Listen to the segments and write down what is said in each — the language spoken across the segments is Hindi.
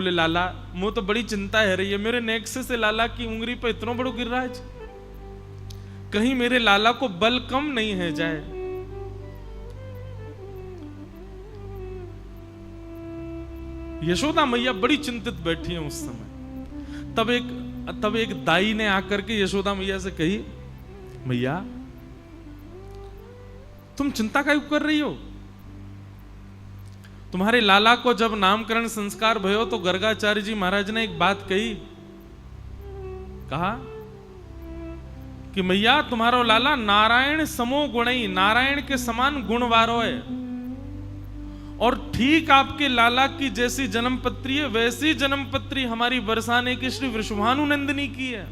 बोले लाला मुझे तो बड़ी चिंता है रही है, मेरे नेक्से से लाला की उंगली पर इतना बड़ो गिर रहा है, कहीं मेरे लाला को बल कम नहीं है जाए। यशोदा मैया बड़ी चिंतित बैठी है उस समय। तब एक दाई ने आकर के यशोदा मैया से कही, मैया तुम चिंता क्यों कर रही हो? तुम्हारे लाला को जब नामकरण संस्कार भयो तो गर्गाचार्य जी महाराज ने एक बात कही, कहा कि मैया तुम्हारो लाला नारायण समो गुणई, नारायण के समान गुण वारो है, और ठीक आपके लाला की जैसी जन्मपत्री है वैसी जन्मपत्री हमारी बरसाने की श्री वृषभानु नंदिनी की है।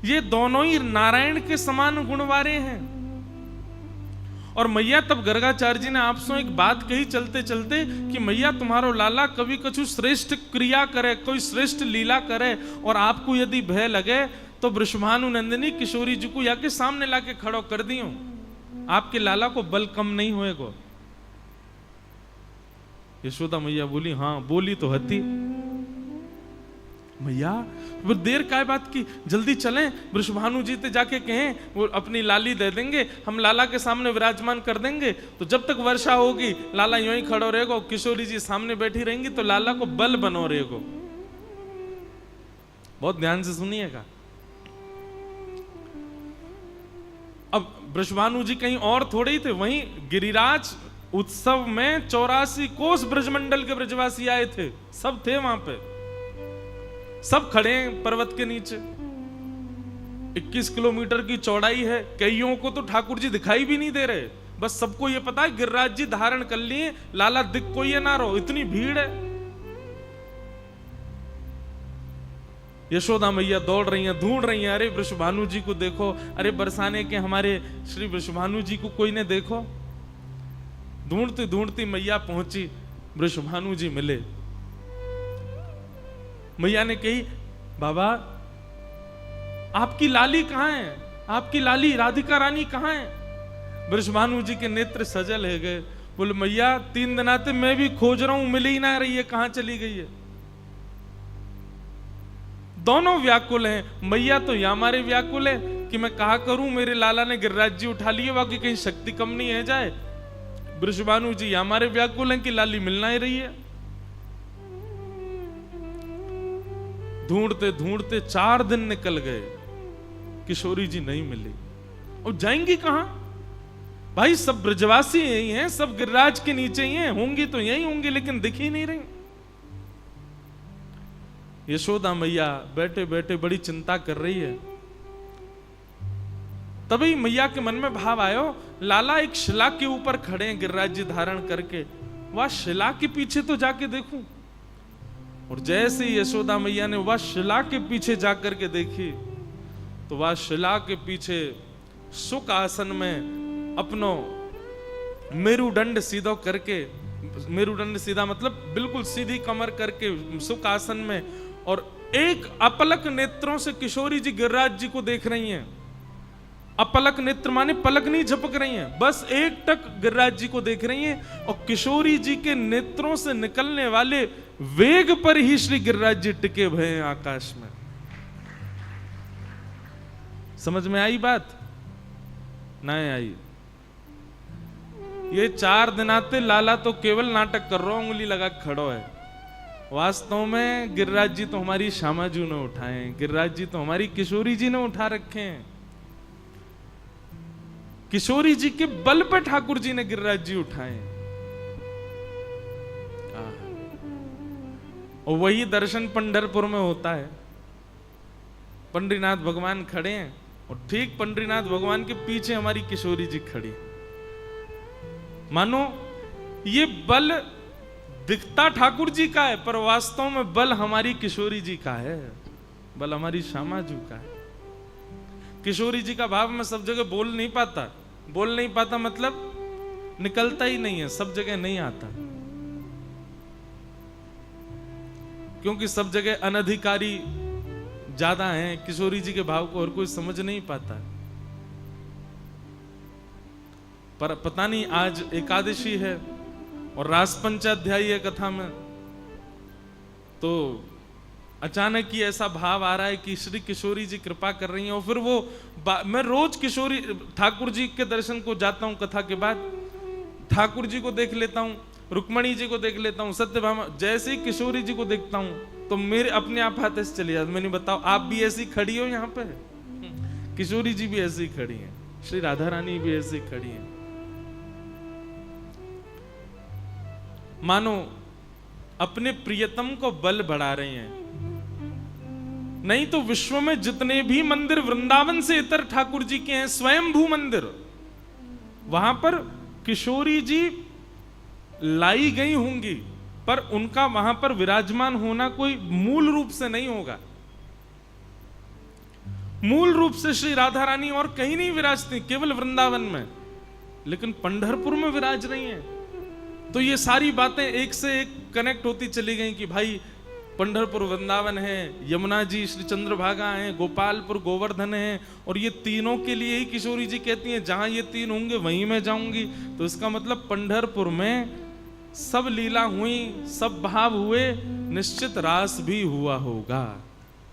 ये दोनों ही नारायण के समान गुणवारे हैं। और मैया तब गर्गाचार्य जी ने आपसे एक बात कही चलते चलते कि मैया तुम्हारो लाला कभी कछु श्रेष्ठ क्रिया करे, कोई श्रेष्ठ लीला करे, और आपको यदि भय लगे तो वृषभानु नंदिनी किशोरी जी को याके सामने लाके खड़ो कर दियो, आपके लाला को बल कम नहीं होएगा। यशोदा मैया बोली, हाँ बोली तो हती मैया, वो देर काय बात की, जल्दी चलें, वृषभानु जी से जाके कहें वो अपनी लाली दे देंगे, हम लाला के सामने विराजमान कर देंगे, तो जब तक वर्षा होगी लाला यूं ही खड़ो रहेगा, किशोरी जी सामने बैठी रहेंगी, तो लाला को बल बनो रहेगा। बहुत ध्यान से सुनिएगा। अब वृषभानु जी कहीं और थोड़े ही थे, वहीं गिरिराज उत्सव में 84 कोस ब्रजमंडल के ब्रजवासी आए थे, सब थे वहां पे, सब खड़े हैं पर्वत के नीचे। 21 किलोमीटर की चौड़ाई है, कईयों को तो ठाकुर जी दिखाई भी नहीं दे रहे, बस सबको ये पता है गिरिराज जी धारण कर लिए, लाला दिख कोई ना रहो, इतनी भीड़ है। यशोदा मैया दौड़ रही हैं, ढूंढ रही हैं, अरे वृषभानु जी को देखो, अरे बरसाने के हमारे श्री वृषभानु जी को कोई ने देखो। ढूंढती ढूंढती मैया पहुंची, वृषभानु जी मिले। मैया ने कही, बाबा आपकी लाली कहां है, आपकी लाली राधिका रानी कहां है? वृषभानु जी के नेत्र सजल है गए, बोले मैया 3 दिन आते मैं भी खोज रहा हूं, मिल ही ना रही है, कहां चली गई है? दोनों व्याकुल हैं। मैया तो या हमारे व्याकुल है कि मैं कहा करूं मेरे लाला ने गिरिराज जी उठा लिए, बाकी कहीं शक्ति कम नहीं है जाए। वृषभानु जी या हमारे व्याकुल हैं कि लाली मिलना ही रही है। ढूंढते ढूंढते 4 दिन निकल गए, किशोरी जी नहीं मिली। और जाएंगी कहां भाई? सब ब्रजवासी यही हैं, सब गिरिराज के नीचे ही हैं, होंगी तो यही होंगी, लेकिन दिख ही नहीं रही। यशोदा मैया बैठे बैठे बड़ी चिंता कर रही है। तभी मैया के मन में भाव आयो, लाला एक शिला के ऊपर खड़े हैं गिरिराज जी धारण करके, वह शिला के पीछे तो जाके देखूं। और जैसे यशोदा मैया ने वह शिला के पीछे जाकर के देखी, तो वह शिला के पीछे सुख आसन में अपनो मेरुदंड सीधो करके, मेरुदंड सीधा मतलब बिल्कुल सीधी कमर करके सुख आसन में, और एक अपलक नेत्रों से किशोरी जी गिरिराज जी को देख रही हैं। अपलक नेत्र माने पलक नहीं झपक रही हैं, बस एक टक गिरिराज जी को देख रही हैं, और किशोरी जी के नेत्रों से निकलने वाले वेग पर ही श्री गिरिराज जी टिके हुए हैं आकाश में। समझ में आई बात? नहीं आई। ये 4 दिन आते लाला तो केवल नाटक कर रहा हूं, उंगली लगा खड़ो है। वास्तव में गिरिराज जी तो हमारी श्यामाजू ने उठाए, गिरिराज जी तो हमारी किशोरी जी ने उठा रखे हैं। किशोरी जी के बल पर ठाकुर जी ने गिरिराज जी उठाए। और वही दर्शन पंढरपुर में होता है। पंडरीनाथ भगवान खड़े हैं, और ठीक पंडरीनाथ भगवान के पीछे हमारी किशोरी जी खड़ी। मानो ये बल दिखता ठाकुर जी का है, पर वास्तव में बल हमारी किशोरी जी का है, बल हमारी श्यामाजू का है। किशोरी जी का भाव मैं सब जगह बोल नहीं पाता मतलब निकलता ही नहीं है, सब जगह नहीं आता, क्योंकि सब जगह अनधिकारी ज्यादा हैं। किशोरी जी के भाव को और कोई समझ नहीं पाता। पर पता नहीं आज एकादशी है और रास पंचाध्यायी है कथा में, तो अचानक ही ऐसा भाव आ रहा है कि श्री किशोरी जी कृपा कर रही हैं। और फिर वो मैं रोज किशोरी ठाकुर जी के दर्शन को जाता हूँ, कथा के बाद ठाकुर जी को देख लेता हूँ, रुक्मणी जी को देख लेता हूँ, सत्यभामा, जैसे ही किशोरी जी को देखता हूँ तो मेरे अपने आप हाथ ऐसे चले जाते। मैंने बताओ आप भी ऐसी खड़ी हो यहाँ पे, किशोरी जी भी ऐसी खड़ी हैं, श्री राधा रानी भी ऐसी खड़ी हैं। मानो अपने प्रियतम को बल बढ़ा रहे हैं। नहीं तो विश्व में जितने भी मंदिर वृंदावन से इतर ठाकुर जी के हैं, स्वयंभू मंदिर, वहां पर किशोरी जी लाई गई होंगी, पर उनका वहां पर विराजमान होना कोई मूल रूप से नहीं होगा। मूल रूप से श्री राधा रानी और कहीं नहीं विराजती, केवल वृंदावन में, लेकिन पंढरपुर में विराज रही हैं। तो ये सारी बातें एक से एक कनेक्ट होती चली गई कि भाई पंढरपुर वृंदावन है, यमुना जी श्री चंद्रभागा है, गोपालपुर गोवर्धन है, और ये तीनों के लिए ही किशोरी जी कहती हैं जहां ये तीन होंगे वहीं मैं जाऊंगी। तो इसका मतलब पंढरपुर में सब लीला हुई, सब भाव हुए, निश्चित रास भी हुआ होगा,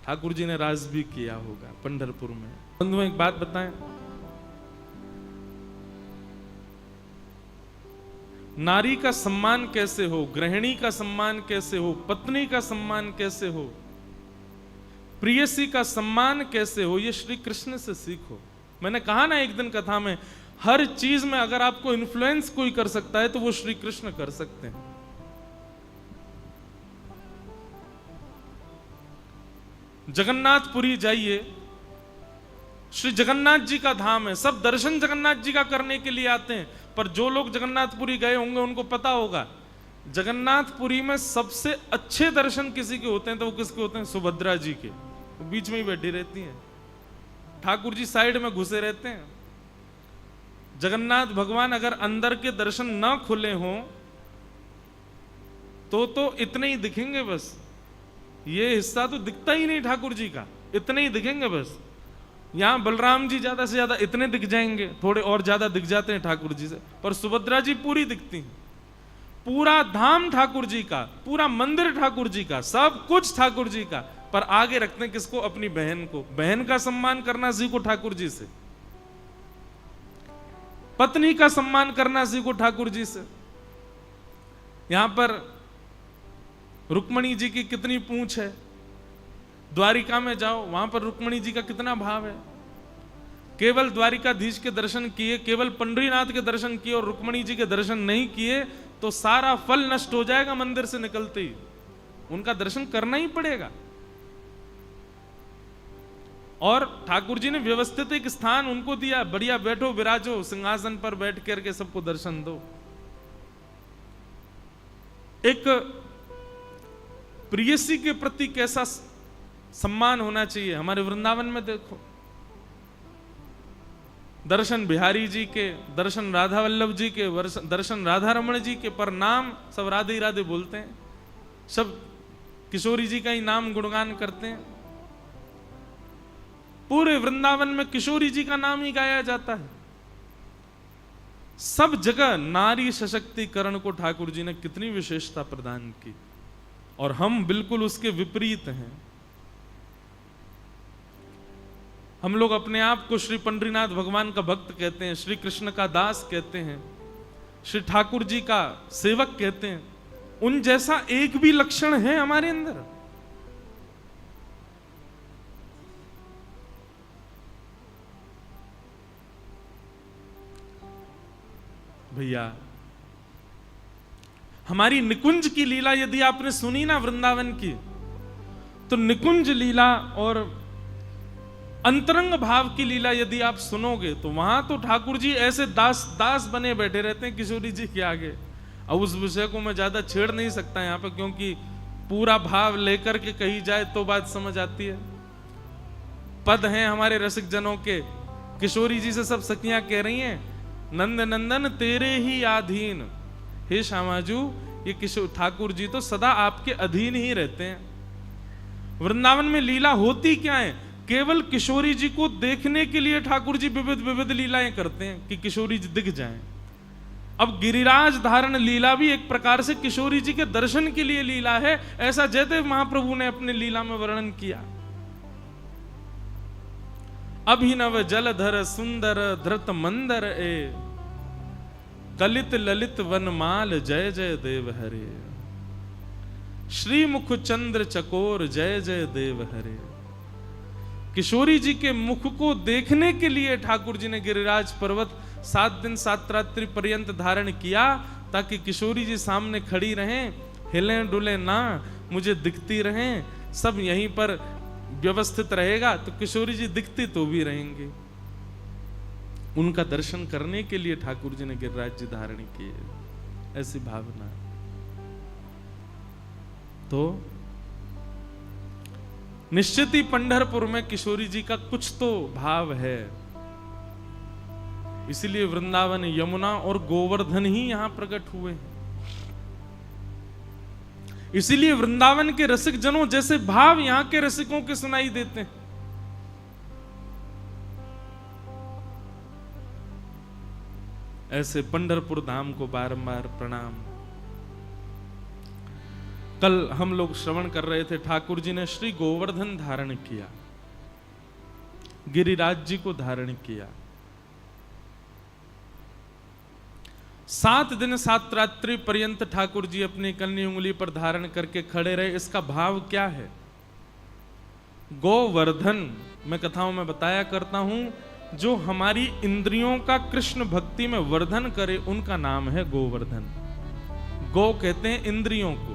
ठाकुर जी ने रास भी किया होगा पंढरपुर में। बंधुओं एक बात बताएं, नारी का सम्मान कैसे हो, गृहिणी का सम्मान कैसे हो, पत्नी का सम्मान कैसे हो, प्रियसी का सम्मान कैसे हो, ये श्री कृष्ण से सीखो। मैंने कहा ना एक दिन कथा में, हर चीज में अगर आपको इन्फ्लुएंस कोई कर सकता है तो वो श्री कृष्ण कर सकते हैं। जगन्नाथपुरी जाइए, श्री जगन्नाथ जी का धाम है, सब दर्शन जगन्नाथ जी का करने के लिए आते हैं। पर जो लोग जगन्नाथपुरी गए होंगे उनको पता होगा, जगन्नाथपुरी में सबसे अच्छे दर्शन किसी के होते हैं तो वो किसके होते हैं? सुभद्रा जी के, वो बीच में ही बैठी रहती हैं, ठाकुर जी साइड में घुसे रहते हैं। जगन्नाथ भगवान अगर अंदर के दर्शन ना खुले हों तो इतने ही दिखेंगे बस, ये हिस्सा तो दिखता ही नहीं ठाकुर जी का, इतने ही दिखेंगे बस। यहां बलराम जी ज्यादा से ज्यादा इतने दिख जाएंगे, थोड़े और ज्यादा दिख जाते हैं ठाकुर जी से, पर सुभद्रा जी पूरी दिखती हैं। पूरा धाम ठाकुर जी का, पूरा मंदिर ठाकुर जी का, सब कुछ ठाकुर जी का, पर आगे रखते हैं किसको? अपनी बहन को। बहन का सम्मान करना सीखो ठाकुर जी से, पत्नी का सम्मान करना सीखो ठाकुर जी से। यहां पर रुक्मणी जी की कितनी पूंछ है, द्वारिका में जाओ वहां पर रुक्मणी जी का कितना भाव है। केवल द्वारिकाधीश के दर्शन किए, केवल पंढरीनाथ के दर्शन किए और रुक्मणी जी के दर्शन नहीं किए तो सारा फल नष्ट हो जाएगा मंदिर से निकलते ही। उनका दर्शन करना ही पड़ेगा। और ठाकुर जी ने व्यवस्थित एक स्थान उनको दिया, बढ़िया बैठो विराजो, सिंहासन पर बैठ करके सबको दर्शन दो। एक प्रियसी के प्रति कैसा सम्मान होना चाहिए। हमारे वृंदावन में देखो, दर्शन बिहारी जी के, दर्शन राधा वल्लभ जी के, दर्शन राधा रमण जी के, पर नाम सब राधे राधे बोलते हैं, सब किशोरी जी का ही नाम गुणगान करते हैं। पूरे वृंदावन में किशोरी जी का नाम ही गाया जाता है। सब जगह नारी सशक्तिकरण को ठाकुर जी ने कितनी विशेषता प्रदान की, और हम बिल्कुल उसके विपरीत हैं। हम लोग अपने आप को श्री पंढरीनाथ भगवान का भक्त कहते हैं, श्री कृष्ण का दास कहते हैं, श्री ठाकुर जी का सेवक कहते हैं। उन जैसा एक भी लक्षण है हमारे अंदर? भैया, हमारी निकुंज की लीला यदि आपने सुनी ना वृंदावन की, तो निकुंज लीला और अंतरंग भाव की लीला यदि आप सुनोगे तो वहां तो ठाकुर जी ऐसे दास दास बने बैठे रहते हैं किशोरी जी के आगे। अब उस विषय को मैं ज्यादा छेड़ नहीं सकता यहाँ पे, क्योंकि पूरा भाव लेकर के कही जाए तो बात समझ आती है। पद हैं हमारे रसिक जनों के, किशोरी जी से सब सखियां कह रही हैं, नंद नंदन तेरे ही अधीन, हे श्यामाजू, ये किशोर ठाकुर जी तो सदा आपके अधीन ही रहते हैं। वृंदावन में लीला होती क्या है? केवल किशोरी जी को देखने के लिए ठाकुर जी विविध विविध लीलाएं करते हैं कि किशोरी जी दिख जाएं। अब गिरिराज धारण लीला भी एक प्रकार से किशोरी जी के दर्शन के लिए लीला है, ऐसा जयदेव महाप्रभु ने अपने लीला में वर्णन किया। अभिनव जलधर सुंदर धृत मंदर ए, कलित ललित वनमाल जय जय देव हरे, श्री मुख चंद्र चकोर जय जय देव हरे। किशोरी जी के मुख को देखने के लिए ठाकुर जी ने गिरिराज पर्वत 7 दिन 7 रात्रि पर्यंत धारण किया, ताकि किशोरी जी सामने खड़ी रहें, हिलें डुले ना, मुझे दिखती रहें, सब यहीं पर व्यवस्थित रहेगा तो किशोरी जी दिखती तो भी रहेंगे। उनका दर्शन करने के लिए ठाकुर जी ने गिरिराज जी धारण किए, ऐसी भावना। तो निश्चित ही पंढरपुर में किशोरी जी का कुछ तो भाव है, इसलिए वृंदावन, यमुना और गोवर्धन ही यहां प्रकट हुए हैं। इसीलिए वृंदावन के रसिक जनों जैसे भाव यहां के रसिकों के सुनाई देते हैं। ऐसे पंढरपुर धाम को बारंबार प्रणाम। कल हम लोग श्रवण कर रहे थे, ठाकुर जी ने श्री गोवर्धन धारण किया, गिरिराज जी को धारण किया, 7 दिन 7 रात्रि पर्यंत ठाकुर जी अपनी कन्नी उंगली पर धारण करके खड़े रहे। इसका भाव क्या है? गोवर्धन, मैं कथाओं में बताया करता हूं, जो हमारी इंद्रियों का कृष्ण भक्ति में वर्धन करे उनका नाम है गोवर्धन। गो कहते हैं इंद्रियों को।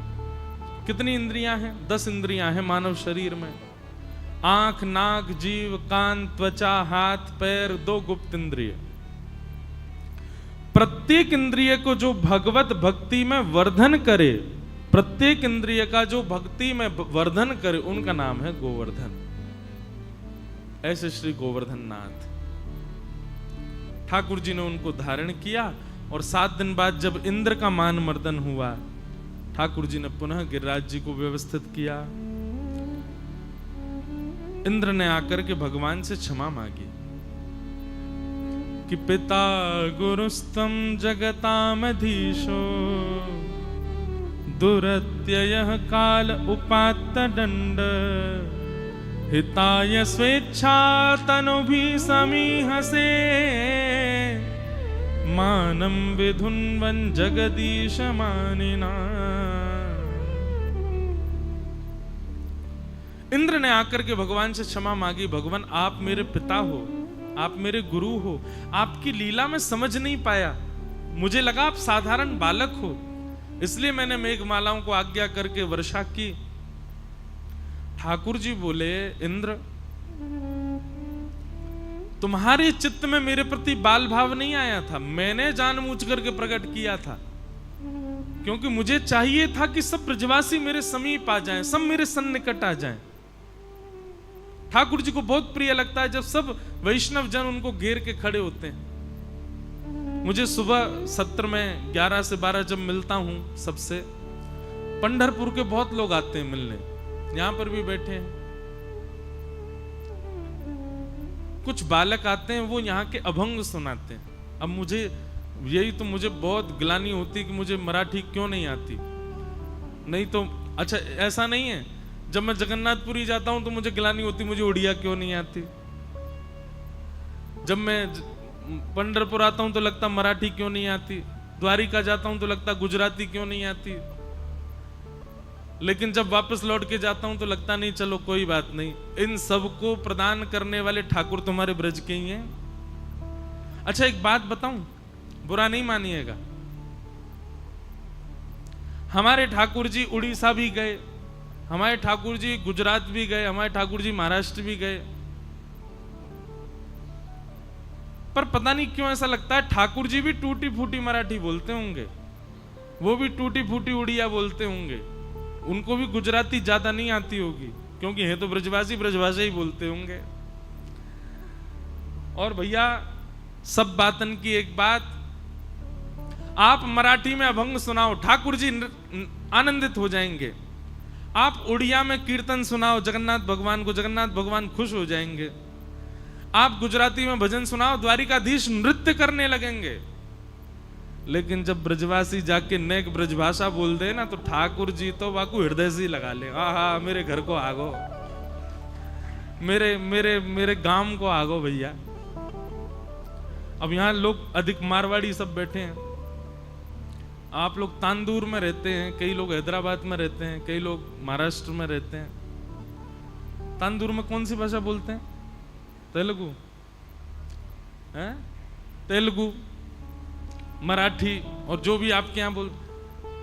कितनी इंद्रियां हैं? 10 इंद्रियां हैं मानव शरीर में। आंख, नाक, जीव, कान, त्वचा, हाथ, पैर, 2 गुप्त इंद्रिय। प्रत्येक इंद्रिय को जो भगवत भक्ति में वर्धन करे, प्रत्येक इंद्रिय का जो भक्ति में वर्धन करे, उनका नाम है गोवर्धन। ऐसे श्री गोवर्धन नाथ ठाकुर जी ने उनको धारण किया, और 7 दिन बाद जब इंद्र का मान मर्दन हुआ, ठाकुर जी ने पुनः गिरिराज जी को व्यवस्थित किया। इंद्र ने आकर के भगवान से क्षमा मांगी कि पिता गुरुस्तम जगतामधीशो, दुरत्ययः काल उपात्त दंड, हिताय स्वेच्छा तनुभी समीहसे, मानम विधुन्वन जगदीश मानिना। इंद्र ने आकर के भगवान से क्षमा मांगी, भगवान आप मेरे पिता हो, आप मेरे गुरु हो, आपकी लीला में समझ नहीं पाया, मुझे लगा आप साधारण बालक हो, इसलिए मैंने मेघमालाओं को आज्ञा करके वर्षा की। ठाकुर जी बोले, इंद्र तुम्हारे चित्त में मेरे प्रति बाल भाव नहीं आया था, मैंने जानबूझ करके प्रकट किया था, क्योंकि मुझे चाहिए था कि सब ब्रजवासी मेरे समीप आ जाएं, सब मेरे सन्निकट आ जाएं। ठाकुर जी को बहुत प्रिय लगता है जब सब वैष्णव जन उनको घेर के खड़े होते हैं। मुझे सुबह सत्र में 11 से 12 जब मिलता हूं सबसे, पंढरपुर के बहुत लोग आते हैं मिलने, यहां पर भी बैठे हैं। कुछ बालक आते हैं, वो यहाँ के अभंग सुनाते हैं। अब मुझे यही तो मुझे बहुत ग्लानि होती कि मुझे मराठी क्यों नहीं आती। नहीं तो अच्छा ऐसा नहीं है, जब मैं जगन्नाथपुरी जाता हूं तो मुझे ग्लानि होती मुझे उड़िया क्यों नहीं आती। जब मैं पंढरपुर आता हूं तो लगता मराठी क्यों नहीं आती। द्वारिका जाता हूं तो लगता गुजराती क्यों नहीं आती। लेकिन जब वापस लौट के जाता हूं तो लगता नहीं चलो कोई बात नहीं, इन सबको प्रदान करने वाले ठाकुर तुम्हारे ब्रज के ही हैं। अच्छा एक बात बताऊं, बुरा नहीं मानिएगा, हमारे ठाकुर जी उड़ीसा भी गए, हमारे ठाकुर जी गुजरात भी गए, हमारे ठाकुर जी महाराष्ट्र भी गए, पर पता नहीं क्यों ऐसा लगता है ठाकुर जी भी टूटी फूटी मराठी बोलते होंगे, वो भी टूटी फूटी उड़िया बोलते होंगे, उनको भी गुजराती ज्यादा नहीं आती होगी, क्योंकि है तो ब्रजवासी, ब्रजभाषा ही बोलते होंगे। और भैया सब बातन की एक बात, आप मराठी में अभंग सुनाओ, ठाकुर जी आनंदित हो जाएंगे। आप उड़िया में कीर्तन सुनाओ जगन्नाथ भगवान को, जगन्नाथ भगवान खुश हो जाएंगे। आप गुजराती में भजन सुनाओ, द्वारिकाधीश नृत्य करने लगेंगे। लेकिन जब ब्रजवासी जाके नेक ब्रजभाषा बोल दे ना, तो ठाकुर जी तो वाकू हृदय से ही लगा ले, हाँ मेरे घर को आगो, मेरे मेरे मेरे गांव को आगो भैया। अब यहाँ लोग अधिक मारवाड़ी सब बैठे हैं। आप लोग तांदूर में रहते हैं, कई लोग हैदराबाद में रहते हैं, कई लोग महाराष्ट्र में रहते हैं। तांदूर में कौन सी भाषा बोलते हैं? तेलुगु है, तेलुगु, मराठी और जो भी आपके यहाँ बोल।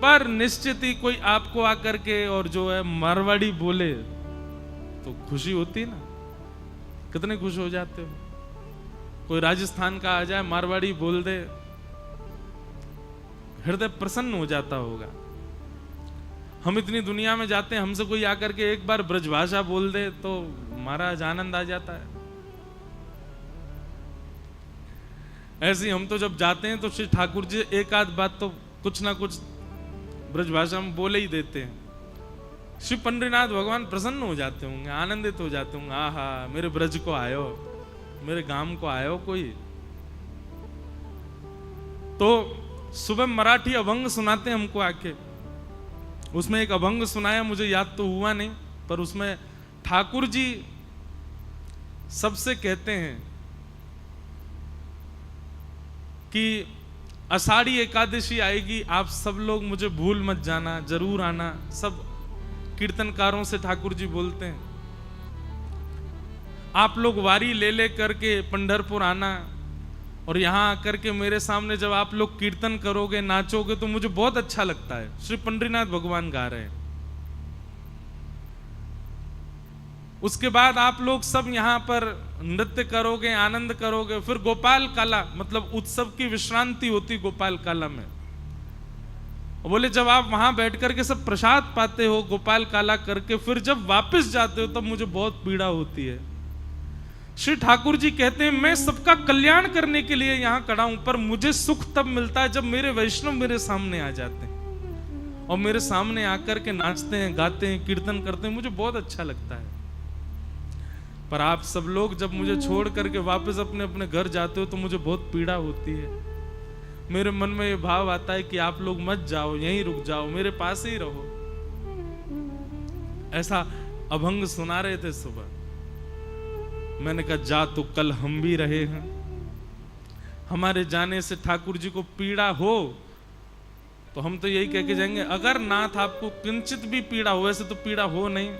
पर निश्चित ही कोई आपको आकर के और जो है मारवाड़ी बोले तो खुशी होती है ना, कितने खुश हो जाते हो। कोई राजस्थान का आ जाए मारवाड़ी बोल दे, हृदय प्रसन्न हो जाता होगा। हम इतनी दुनिया में जाते हैं, हमसे कोई आकर के एक बार ब्रजभाषा बोल दे तो महाराज आनंद आ जाता है। ऐसे ही हम तो जब जाते हैं तो श्री ठाकुर जी एक आध बात तो कुछ ना कुछ ब्रजभाषा में बोले ही देते हैं। श्री पंडरीनाथ भगवान प्रसन्न हो जाते होंगे, आनंदित हो जाते होंगे, आहा मेरे ब्रज को आयो, मेरे गांव को आयो कोई। तो सुबह मराठी अभंग सुनाते हमको आके, उसमें एक अभंग सुनाया, मुझे याद तो हुआ नहीं, पर उसमें ठाकुर जी सबसे कहते हैं कि आषाढ़ी एकादशी आएगी, आप सब लोग मुझे भूल मत जाना, जरूर आना। सब कीर्तनकारों से ठाकुर जी बोलते हैं, आप लोग वारी ले ले करके पंढरपुर आना, और यहां आकर के मेरे सामने जब आप लोग कीर्तन करोगे, नाचोगे, तो मुझे बहुत अच्छा लगता है। श्री पंडरीनाथ भगवान गा रहे हैं। उसके बाद आप लोग सब यहां पर नृत्य करोगे, आनंद करोगे। फिर गोपाल काला, मतलब उत्सव की विश्रांति होती गोपाल काला में। बोले जब आप वहां बैठ करके सब प्रसाद पाते हो गोपाल काला करके, फिर जब वापस जाते हो तब मुझे बहुत पीड़ा होती है। श्री ठाकुर जी कहते हैं मैं सबका कल्याण करने के लिए यहां खड़ा हूं, पर मुझे सुख तब मिलता है जब मेरे वैष्णव मेरे सामने आ जाते हैं और मेरे सामने आकर के नाचते हैं, गाते हैं, कीर्तन करते हैं, मुझे बहुत अच्छा लगता है। पर आप सब लोग जब मुझे छोड़ करके वापस अपने अपने घर जाते हो तो मुझे बहुत पीड़ा होती है। मेरे मन में ये भाव आता है कि आप लोग मत जाओ, यहीं रुक जाओ, मेरे पास ही रहो। ऐसा अभंग सुना रहे थे सुबह। मैंने कहा जा तो कल हम भी रहे हैं। हमारे जाने से ठाकुर जी को पीड़ा हो तो हम तो यही कह के जाएंगे, अगर नाथ आपको किंचित भी पीड़ा हो, वैसे तो पीड़ा हो नहीं,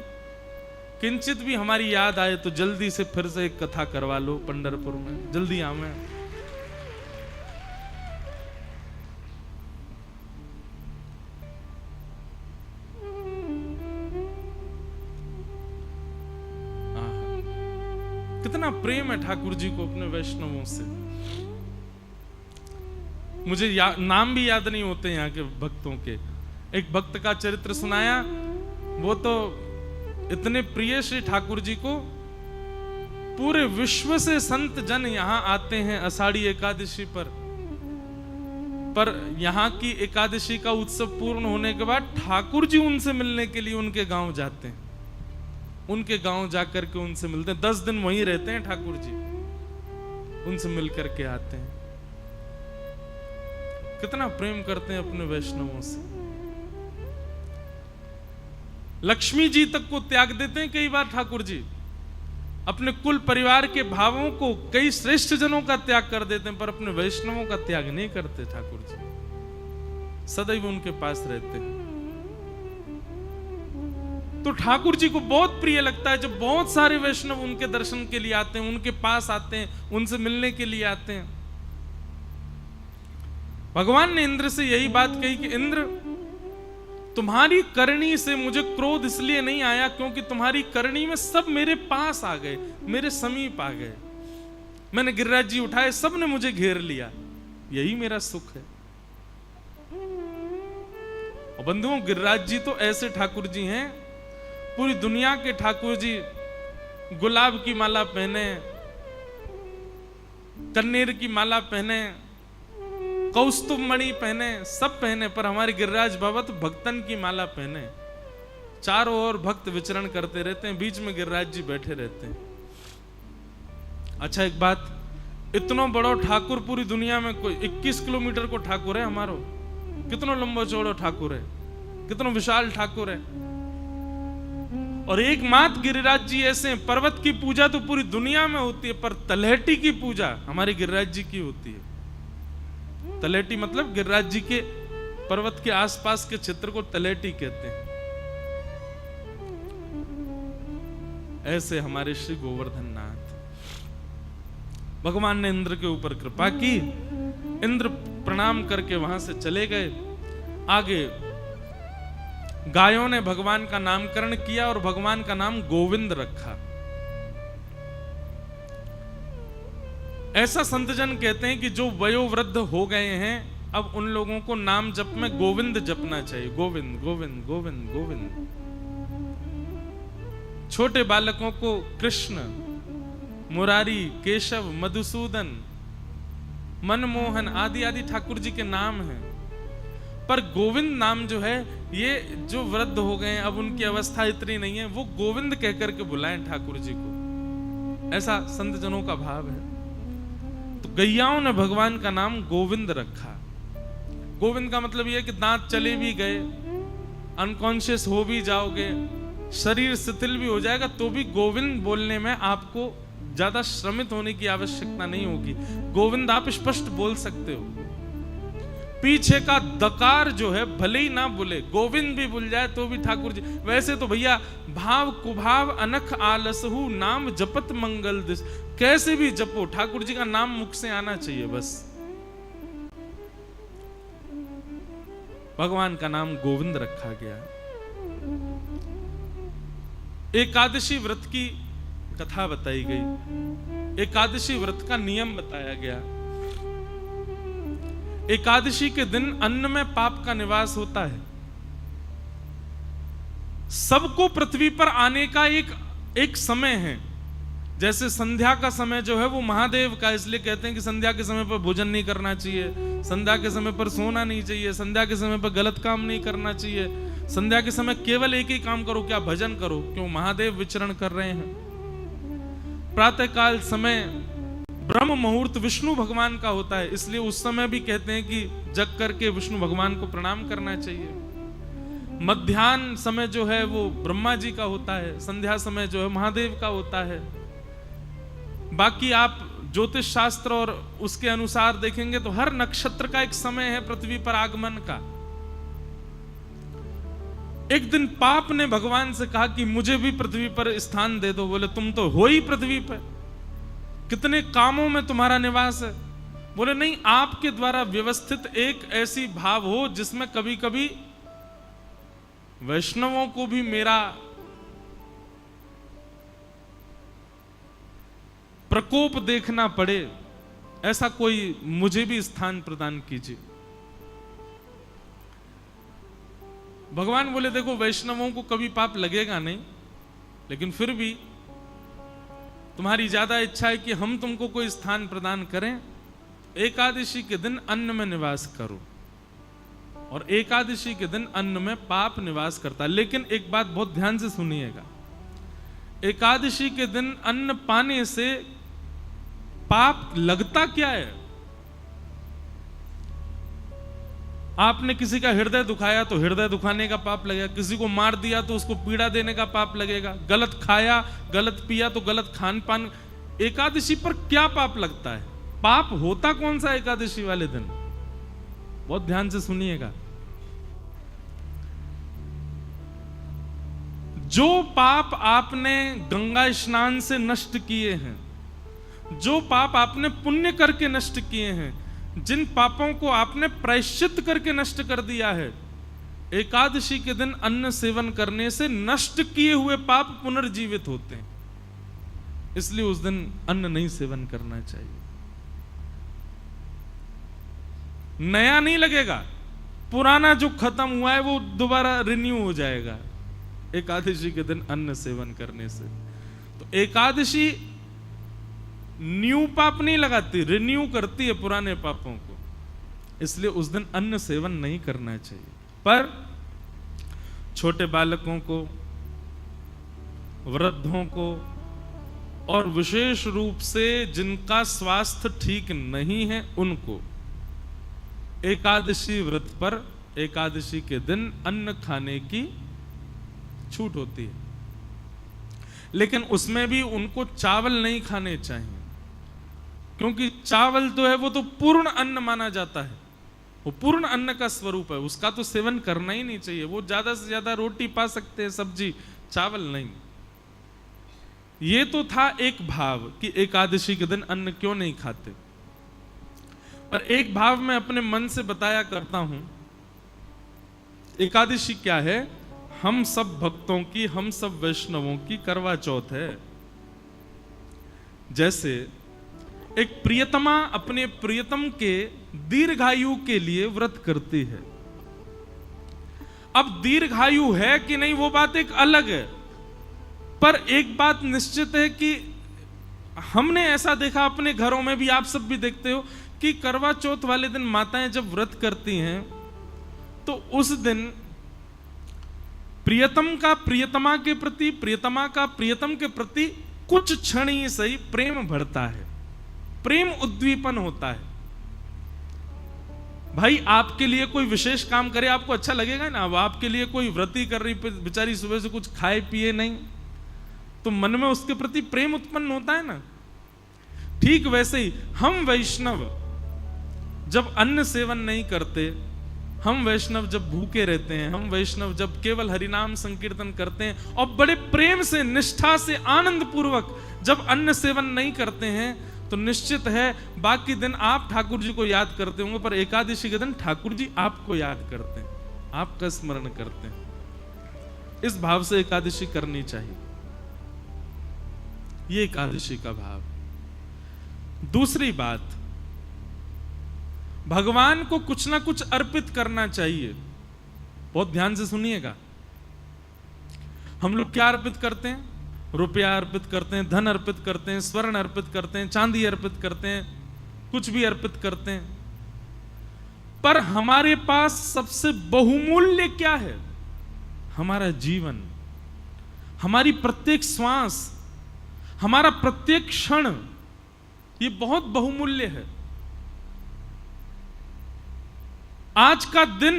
किंचित भी हमारी याद आए तो जल्दी से फिर से एक कथा करवा लो पंढरपुर में, जल्दी आवे। कितना प्रेम है ठाकुर जी को अपने वैष्णवों से। मुझे नाम भी याद नहीं होते यहाँ के भक्तों के। एक भक्त का चरित्र सुनाया, वो तो इतने प्रिय श्री ठाकुर जी को, पूरे विश्व से संत जन यहाँ आते हैं आषाढ़ी एकादशी पर यहाँ की एकादशी का उत्सव पूर्ण होने के बाद ठाकुर जी उनसे मिलने के लिए उनके गांव जाते हैं। उनके गांव जाकर के उनसे मिलते हैं, 10 दिन वहीं रहते हैं ठाकुर जी, उनसे मिलकर के आते हैं। कितना प्रेम करते हैं अपने वैष्णवों से। लक्ष्मी जी तक को त्याग देते हैं कई बार ठाकुर जी, अपने कुल परिवार के भावों को, कई श्रेष्ठ जनों का त्याग कर देते हैं, पर अपने वैष्णवों का त्याग नहीं करते ठाकुर जी, सदैव उनके पास रहते हैं। तो ठाकुर जी को बहुत प्रिय लगता है जब बहुत सारे वैष्णव उनके दर्शन के लिए आते हैं, उनके पास आते हैं, उनसे मिलने के लिए आते हैं। भगवान ने इंद्र से यही बात कही कि इंद्र, तुम्हारी करनी से मुझे क्रोध इसलिए नहीं आया क्योंकि तुम्हारी करनी में सब मेरे पास आ गए, मेरे समीप आ गए। मैंने गिरिराज जी उठाए, सब ने मुझे घेर लिया, यही मेरा सुख है। और बंधुओं, गिरिराज जी तो ऐसे ठाकुर जी हैं, पूरी दुनिया के ठाकुर जी गुलाब की माला पहने, कन्नेर की माला पहने, कौस्तुभ मणि पहने, सब पहने, पर हमारे गिरिराज बाबा तो भक्तन की माला पहने। चारों ओर भक्त विचरण करते रहते हैं, बीच में गिरिराज जी बैठे रहते हैं। अच्छा एक बात, इतनो बड़ो ठाकुर पूरी दुनिया में कोई 21 किलोमीटर को ठाकुर है हमारो, कितनो लंबो चौड़ो ठाकुर है, कितनो विशाल ठाकुर है। और एकमात्र गिरिराज जी ऐसे हैं, पर्वत की पूजा तो पूरी दुनिया में होती है, पर तलहटी की पूजा हमारे गिरिराज जी की होती है। तलहटी मतलब गिरिराज जी के पर्वत के आसपास के क्षेत्र को तलहटी कहते हैं। ऐसे हमारे श्री गोवर्धन नाथ, भगवान ने इंद्र के ऊपर कृपा की, इंद्र प्रणाम करके वहां से चले गए। आगे गायों ने भगवान का नामकरण किया और भगवान का नाम गोविंद रखा। ऐसा संतजन कहते हैं कि जो वयोवृद्ध हो गए हैं, अब उन लोगों को नाम जप में गोविंद जपना चाहिए। गोविंद गोविंद गोविंद गोविंद। छोटे बालकों को कृष्ण, मुरारी, केशव, मधुसूदन, मनमोहन आदि आदि ठाकुर जी के नाम हैं, पर गोविंद नाम जो है, ये जो वृद्ध हो गए हैं, अब उनकी अवस्था इतनी नहीं है, वो गोविंद कहकर के बुलाएं ठाकुर जी को, ऐसा संत जनों का भाव है। तो गैयाओं ने भगवान का नाम गोविंद रखा। गोविंद का मतलब यह कि दांत चले भी गए, अनकॉन्शियस हो भी जाओगे, शरीर शिथिल भी हो जाएगा, तो भी गोविंद बोलने में आपको ज्यादा श्रमित होने की आवश्यकता नहीं होगी। गोविंद आप स्पष्ट बोल सकते हो। पीछे का दकार जो है भले ही ना बोले, गोविंद भी भूल जाए तो भी ठाकुर जी। वैसे तो भैया भाव कुभाव अनख आलसहु नाम जपत मंगल दिस, कैसे भी जपो, ठाकुर जी का नाम मुख से आना चाहिए बस। भगवान का नाम गोविंद रखा गया। एकादशी व्रत की कथा बताई गई, एकादशी व्रत का नियम बताया गया। एकादशी के दिन अन्न में पाप का निवास होता है। सबको पृथ्वी पर आने का एक समय है। जैसे संध्या का समय जो है वो महादेव का, इसलिए कहते हैं कि संध्या के समय पर भोजन नहीं करना चाहिए, संध्या के समय पर सोना नहीं चाहिए, संध्या के समय पर गलत काम नहीं करना चाहिए, संध्या के समय केवल एक ही काम करो, क्या भजन करो, क्यों महादेव विचरण कर रहे हैं। प्रातःकाल समय ब्रह्म मुहूर्त विष्णु भगवान का होता है, इसलिए उस समय भी कहते हैं कि जग करके विष्णु भगवान को प्रणाम करना चाहिए। मध्याह्न समय जो है वो ब्रह्मा जी का होता है, संध्या समय जो है महादेव का होता है। बाकी आप ज्योतिष शास्त्र और उसके अनुसार देखेंगे तो हर नक्षत्र का एक समय है पृथ्वी पर आगमन का। एक दिन पाप ने भगवान से कहा कि मुझे भी पृथ्वी पर स्थान दे दो। बोले तुम तो हो ही पृथ्वी पर, कितने कामों में तुम्हारा निवास है। बोले नहीं, आपके द्वारा व्यवस्थित एक ऐसी भाव हो जिसमें कभी कभी वैष्णवों को भी मेरा प्रकोप देखना पड़े, ऐसा कोई मुझे भी स्थान प्रदान कीजिए। भगवान बोले देखो वैष्णवों को कभी पाप लगेगा नहीं, लेकिन फिर भी तुम्हारी ज्यादा इच्छा है कि हम तुमको कोई स्थान प्रदान करें। एकादशी के दिन अन्न में निवास करो, और एकादशी के दिन अन्न में पाप निवास करता है। लेकिन एक बात बहुत ध्यान से सुनिएगा, एकादशी के दिन अन्न पाने से पाप लगता क्या है। आपने किसी का हृदय दुखाया तो हृदय दुखाने का पाप लगेगा, किसी को मार दिया तो उसको पीड़ा देने का पाप लगेगा, गलत खाया गलत पिया तो गलत खान पान। एकादशी पर क्या पाप लगता है? पाप होता कौन सा एकादशी वाले दिन? बहुत ध्यान से सुनिएगा। जो पाप आपने गंगा स्नान से नष्ट किए हैं, जो पाप आपने पुण्य करके नष्ट किए हैं, जिन पापों को आपने प्रायश्चित करके नष्ट कर दिया है, एकादशी के दिन अन्न सेवन करने से नष्ट किए हुए पाप पुनर्जीवित होते हैं। इसलिए उस दिन अन्न नहीं सेवन करना चाहिए। नया नहीं लगेगा, पुराना जो खत्म हुआ है वो दोबारा रिन्यू हो जाएगा एकादशी के दिन अन्न सेवन करने से। तो एकादशी न्यू पाप नहीं लगाती, रिन्यू करती है पुराने पापों को। इसलिए उस दिन अन्न सेवन नहीं करना चाहिए। पर छोटे बालकों को, वृद्धों को, और विशेष रूप से जिनका स्वास्थ्य ठीक नहीं है उनको एकादशी व्रत पर एकादशी के दिन अन्न खाने की छूट होती है, लेकिन उसमें भी उनको चावल नहीं खाने चाहिए, क्योंकि चावल तो है वो तो पूर्ण अन्न माना जाता है, वो पूर्ण अन्न का स्वरूप है, उसका तो सेवन करना ही नहीं चाहिए। वो ज्यादा से ज्यादा रोटी पा सकते हैं, सब्जी, चावल नहीं। ये तो था एक भाव कि एकादशी के दिन अन्न क्यों नहीं खाते, पर एक भाव मैं अपने मन से बताया करता हूं। एकादशी क्या है? हम सब भक्तों की, हम सब वैष्णवों की करवा चौथ है। जैसे एक प्रियतमा अपने प्रियतम के दीर्घायु के लिए व्रत करती है। अब दीर्घायु है कि नहीं वो बात एक अलग है, पर एक बात निश्चित है कि हमने ऐसा देखा अपने घरों में भी, आप सब भी देखते हो कि करवा चौथ वाले दिन माताएं जब व्रत करती हैं तो उस दिन प्रियतम का प्रियतमा के प्रति, प्रियतमा का प्रियतम के प्रति कुछ क्षण ही सही प्रेम बढ़ता है, प्रेम उद्दीपन होता है। भाई आपके लिए कोई विशेष काम करे आपको अच्छा लगेगा ना। अब आपके लिए कोई व्रती कर रही बेचारी, सुबह से कुछ खाए पिए नहीं, तो मन में उसके प्रति प्रेम उत्पन्न होता है ना। ठीक वैसे ही हम वैष्णव जब अन्न सेवन नहीं करते, हम वैष्णव जब भूखे रहते हैं, हम वैष्णव जब केवल हरिनाम संकीर्तन करते हैं और बड़े प्रेम से, निष्ठा से, आनंद पूर्वक जब अन्न सेवन नहीं करते हैं, तो निश्चित है बाकी दिन आप ठाकुर जी को याद करते होंगे, पर एकादशी के दिन ठाकुर जी आपको याद करते हैं, आपका स्मरण करते हैं। इस भाव से एकादशी करनी चाहिए, ये एकादशी का भाव। दूसरी बात, भगवान को कुछ ना कुछ अर्पित करना चाहिए। बहुत ध्यान से सुनिएगा। हम लोग क्या अर्पित करते हैं? रुपया अर्पित करते हैं, धन अर्पित करते हैं, स्वर्ण अर्पित करते हैं, चांदी अर्पित करते हैं, कुछ भी अर्पित करते हैं, पर हमारे पास सबसे बहुमूल्य क्या है? हमारा जीवन, हमारी प्रत्येक श्वास, हमारा प्रत्येक क्षण, ये बहुत बहुमूल्य है। आज का दिन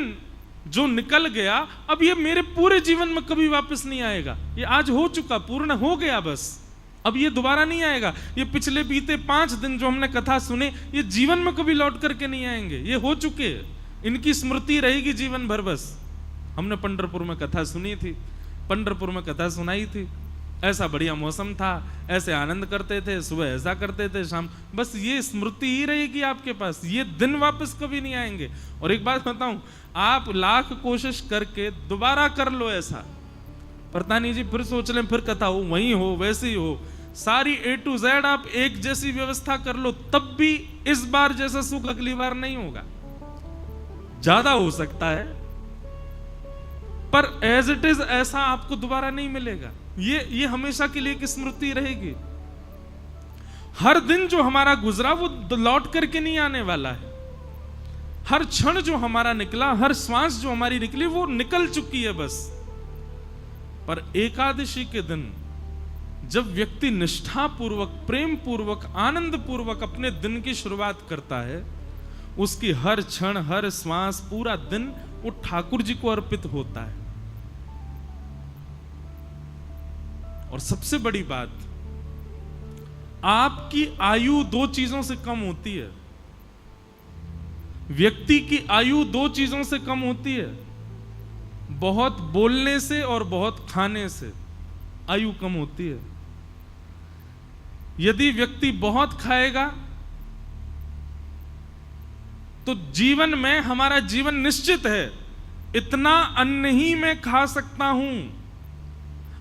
जो निकल गया, अब ये मेरे पूरे जीवन में कभी वापस नहीं आएगा। ये आज हो चुका, पूर्ण हो गया, बस अब ये दोबारा नहीं आएगा। ये पिछले बीते 5 दिन जो हमने कथा सुने, ये जीवन में कभी लौट करके नहीं आएंगे, ये हो चुके। इनकी स्मृति रहेगी जीवन भर। बस हमने पंढरपुर में कथा सुनी थी, पंढरपुर में कथा सुनाई थी, ऐसा बढ़िया मौसम था, ऐसे आनंद करते थे, सुबह ऐसा करते थे, शाम, बस ये स्मृति ही रहेगी आपके पास। ये दिन वापस कभी नहीं आएंगे। और एक बात बताऊं, आप लाख कोशिश करके दोबारा कर लो ऐसा, पता नहीं जी फिर सोच लें, फिर कथा हो, वही हो, वैसे ही हो, सारी A to Z आप एक जैसी व्यवस्था कर लो, तब भी इस बार जैसा सुख अगली बार नहीं होगा। ज्यादा हो सकता है, पर एज इट इज ऐसा आपको दोबारा नहीं मिलेगा। ये हमेशा के लिए एक स्मृति रहेगी। हर दिन जो हमारा गुजरा वो लौट करके नहीं आने वाला है। हर क्षण जो हमारा निकला, हर श्वास जो हमारी निकली, वो निकल चुकी है बस। पर एकादशी के दिन जब व्यक्ति निष्ठा पूर्वक, प्रेम पूर्वक, आनंद पूर्वक अपने दिन की शुरुआत करता है, उसकी हर क्षण, हर श्वास, पूरा दिन वो ठाकुर जी को अर्पित होता है। और सबसे बड़ी बात, आपकी आयु 2 चीजों से कम होती है। व्यक्ति की आयु 2 चीजों से कम होती है, बहुत बोलने से और बहुत खाने से आयु कम होती है। यदि व्यक्ति बहुत खाएगा तो जीवन में, हमारा जीवन निश्चित है, इतना अन्न ही मैं खा सकता हूं।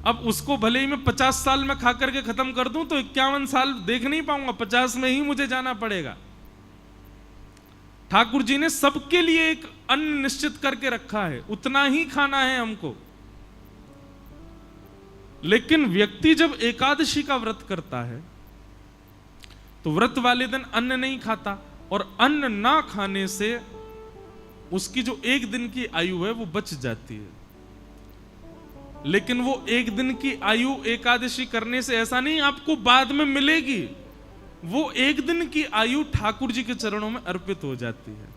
अब उसको भले ही मैं 50 साल में खा करके खत्म कर दूं तो 51 साल देख नहीं पाऊंगा, 50 में ही मुझे जाना पड़ेगा। ठाकुर जी ने सबके लिए एक अन्न निश्चित करके रखा है, उतना ही खाना है हमको। लेकिन व्यक्ति जब एकादशी का व्रत करता है तो व्रत वाले दिन अन्न नहीं खाता, और अन्न ना खाने से उसकी जो 1 दिन की आयु है वो बच जाती है। लेकिन वो एक दिन की आयु एकादशी करने से ऐसा नहीं आपको बाद में मिलेगी, वो एक दिन की आयु ठाकुर जी के चरणों में अर्पित हो जाती है।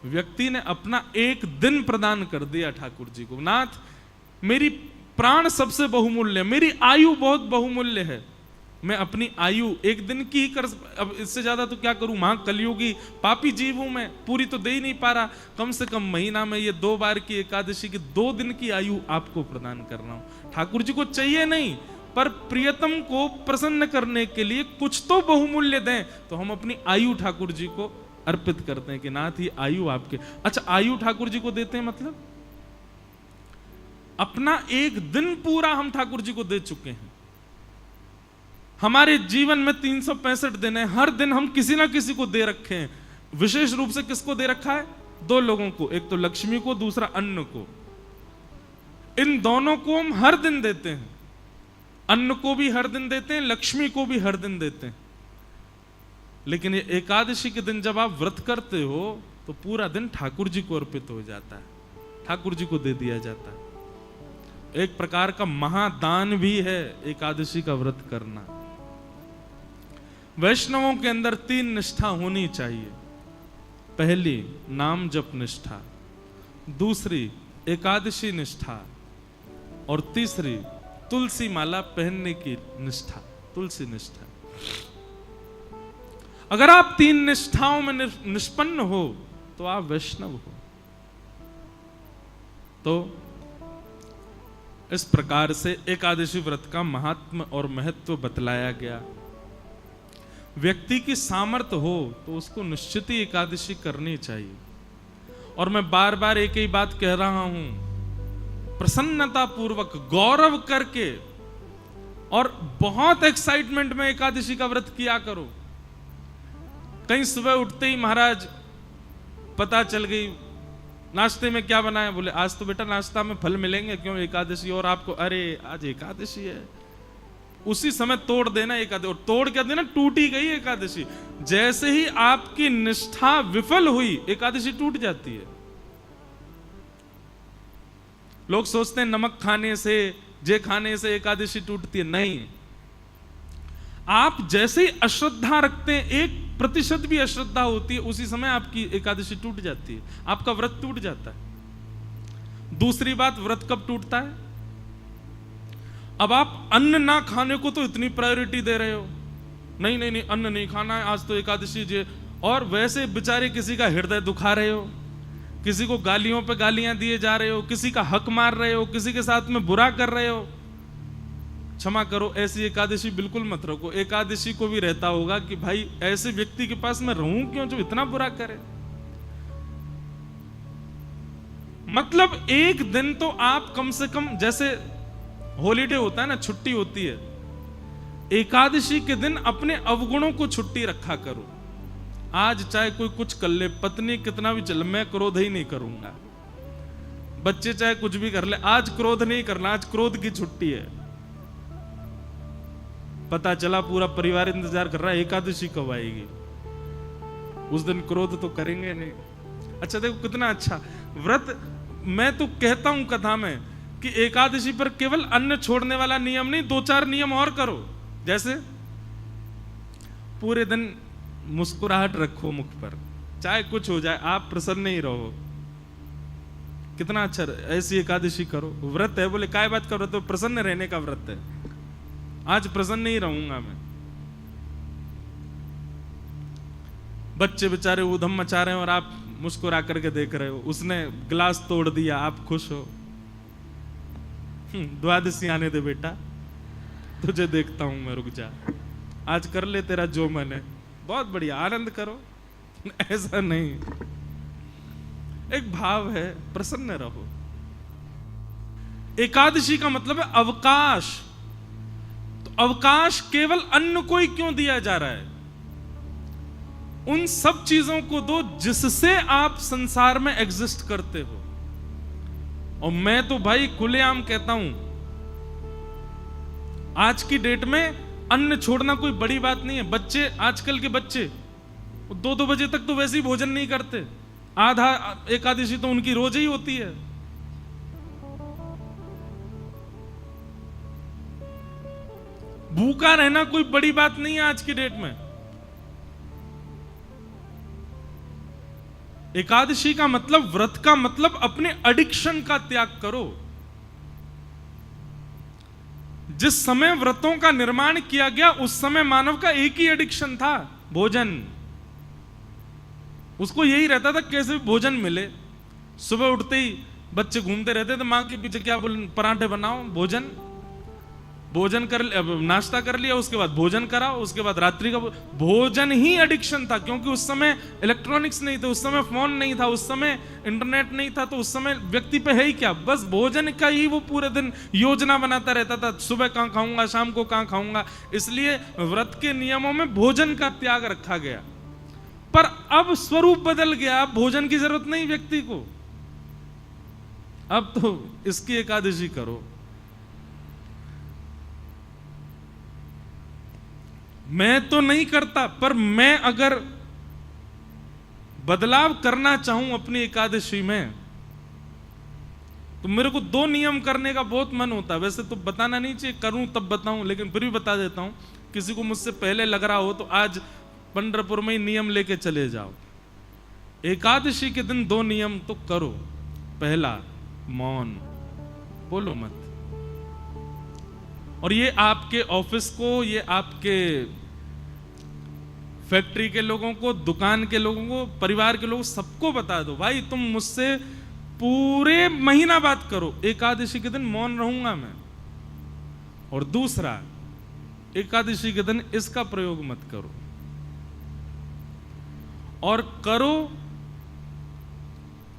व्यक्ति ने अपना एक दिन प्रदान कर दिया ठाकुर जी को। नाथ, मेरी प्राण सबसे बहुमूल्य, मेरी आयु बहुत बहुमूल्य है, मैं अपनी आयु एक दिन की ही कर, अब इससे ज्यादा तो क्या करूं, मां कलयुगी पापी जीव हूं मैं, पूरी तो दे ही नहीं पा रहा, कम से कम महीना में ये 2 बार की एकादशी की 2 दिन की आयु आपको प्रदान कर रहा हूं। ठाकुर जी को चाहिए नहीं, पर प्रियतम को प्रसन्न करने के लिए कुछ तो बहुमूल्य दें, तो हम अपनी आयु ठाकुर जी को अर्पित करते हैं कि नाथ ये आयु आपके। अच्छा, आयु ठाकुर जी को देते हैं मतलब अपना एक दिन पूरा हम ठाकुर जी को दे चुके हैं। हमारे जीवन में 365 दिन है, हर दिन हम किसी ना किसी को दे रखे हैं। विशेष रूप से किसको दे रखा है? 2 लोगों को, एक तो लक्ष्मी को, दूसरा अन्न को। इन दोनों को हम हर दिन देते हैं, अन्न को भी हर दिन देते हैं, लक्ष्मी को भी हर दिन देते हैं। लेकिन ये एकादशी के दिन जब आप व्रत करते हो तो पूरा दिन ठाकुर जी को अर्पित हो जाता है, ठाकुर जी को दे दिया जाता है। एक प्रकार का महादान भी है एकादशी का व्रत करना। वैष्णवों के अंदर 3 निष्ठा होनी चाहिए। पहली नाम जप निष्ठा, दूसरी एकादशी निष्ठा, और तीसरी तुलसी माला पहनने की निष्ठा, तुलसी निष्ठा। अगर आप 3 निष्ठाओं में निष्पन्न हो तो आप वैष्णव हो। तो इस प्रकार से एकादशी व्रत का महात्म और महत्व बतलाया गया। व्यक्ति की सामर्थ्य हो तो उसको निश्चित ही एकादशी करनी चाहिए। और मैं बार बार एक ही बात कह रहा हूं, प्रसन्नता पूर्वक गौरव करके और बहुत एक्साइटमेंट में एकादशी का व्रत किया करो। कहीं सुबह उठते ही महाराज पता चल गई नाश्ते में क्या बनाया, बोले आज तो बेटा नाश्ता में फल मिलेंगे, क्यों एकादशी, और आपको अरे आज एकादशी है, उसी समय तोड़ देना एकादशी। और तोड़ क्या देना, टूट ही गई एकादशी। जैसे ही आपकी निष्ठा विफल हुई एकादशी टूट जाती है। लोग सोचते हैं नमक खाने से, जे खाने से एकादशी टूटती है। नहीं, आप जैसे ही अश्रद्धा रखते हैं, 1% भी अश्रद्धा होती है, उसी समय आपकी एकादशी टूट जाती है, आपका व्रत टूट जाता है। दूसरी बात, व्रत कब टूटता है? अब आप अन्न ना खाने को तो इतनी प्रायोरिटी दे रहे हो, नहीं नहीं नहीं अन्न नहीं खाना है, आज तो एकादशी जे, और वैसे बेचारे किसी का हृदय दुखा रहे हो, किसी को गालियों पे गालियां दिए जा रहे हो, किसी का हक मार रहे हो, किसी के साथ में बुरा कर रहे हो। क्षमा करो, ऐसी एकादशी बिल्कुल मत रखो। एकादशी को भी रहता होगा कि भाई ऐसे व्यक्ति के पास मैं रहूं क्यों जो इतना बुरा करे। मतलब एक दिन तो आप कम से कम, जैसे हॉलीडे होता है ना, छुट्टी होती है, एकादशी के दिन अपने अवगुणों को छुट्टी रखा करो। आज चाहे कोई कुछ कर ले, पत्नी कितना भी चले, मैं क्रोध ही नहीं करूंगा। बच्चे चाहे कुछ भी कर ले, आज क्रोध नहीं करना, आज क्रोध की छुट्टी है। पता चला पूरा परिवार इंतजार कर रहा है एकादशी कब आएगी, उस दिन क्रोध तो करेंगे नहीं। अच्छा देखो कितना अच्छा व्रत। मैं तो कहता हूं कथा में कि एकादशी पर केवल अन्न छोड़ने वाला नियम नहीं, 2-4 नियम और करो। जैसे पूरे दिन मुस्कुराहट रखो मुख पर, चाहे कुछ हो जाए आप प्रसन्न ही रहो। कितना अच्छा, ऐसी एकादशी करो। व्रत है, बोले काय बात करो, तो प्रसन्न रहने का व्रत है। आज प्रसन्न ही रहूंगा मैं। बच्चे बेचारे उधम मचा रहे हैं और आप मुस्कुरा करके देख रहे हो। उसने गिलास तोड़ दिया, आप खुश हो। द्वादशी आने दे बेटा, तुझे देखता हूं मैं, रुक जा, आज कर ले तेरा जो मन है, बहुत बढ़िया, आनंद करो। ऐसा नहीं, एक भाव है, प्रसन्न रहो। एकादशी का मतलब है अवकाश। तो अवकाश केवल अन्न को ही क्यों दिया जा रहा है? उन सब चीजों को दो जिससे आप संसार में एग्जिस्ट करते हो। और मैं तो भाई खुलेआम कहता हूं, आज की डेट में अन्न छोड़ना कोई बड़ी बात नहीं है। बच्चे, आजकल के बच्चे 2-2 बजे तक तो वैसे ही भोजन नहीं करते, आधा एकादशी तो उनकी रोज ही होती है। भूखा रहना कोई बड़ी बात नहीं है आज की डेट में। एकादशी का मतलब, व्रत का मतलब अपने एडिक्शन का त्याग करो। जिस समय व्रतों का निर्माण किया गया उस समय मानव का एक ही एडिक्शन था, भोजन। उसको यही रहता था कैसे भी भोजन मिले। सुबह उठते ही बच्चे घूमते रहते थे मां के पीछे, क्या बोल, पराठे बनाओ, भोजन कर, नाश्ता कर लिया, उसके बाद भोजन कराओ, उसके बाद रात्रि का भोजन ही एडिक्शन था। क्योंकि उस समय इलेक्ट्रॉनिक्स नहीं थे, उस समय फोन नहीं था, उस समय इंटरनेट नहीं था, तो उस समय व्यक्ति पे है ही क्या, बस भोजन का ही वो पूरे दिन योजना बनाता रहता था। सुबह कहां खाऊंगा, शाम को कहां खाऊंगा। इसलिए व्रत के नियमों में भोजन का त्याग रखा गया। पर अब स्वरूप बदल गया, अब भोजन की जरूरत नहीं व्यक्ति को। अब तो इसकी एकादशी करो। मैं तो नहीं करता, पर मैं अगर बदलाव करना चाहूं अपनी एकादशी में, तो मेरे को 2 नियम करने का बहुत मन होता है। वैसे तो बताना नहीं चाहिए, करूं तब बताऊं, लेकिन फिर भी बता देता हूं। किसी को मुझसे पहले लग रहा हो तो आज पंढरपुर में ही नियम लेके चले जाओ। एकादशी के दिन 2 नियम तो करो। पहला, मौन, बोलो मत। और ये आपके ऑफिस को, ये आपके फैक्ट्री के लोगों को, दुकान के लोगों को, परिवार के लोगों, सबको बता दो, भाई तुम मुझसे पूरे महीना बात करो, एकादशी के दिन मौन रहूंगा मैं। और दूसरा, एकादशी के दिन इसका प्रयोग मत करो। और करो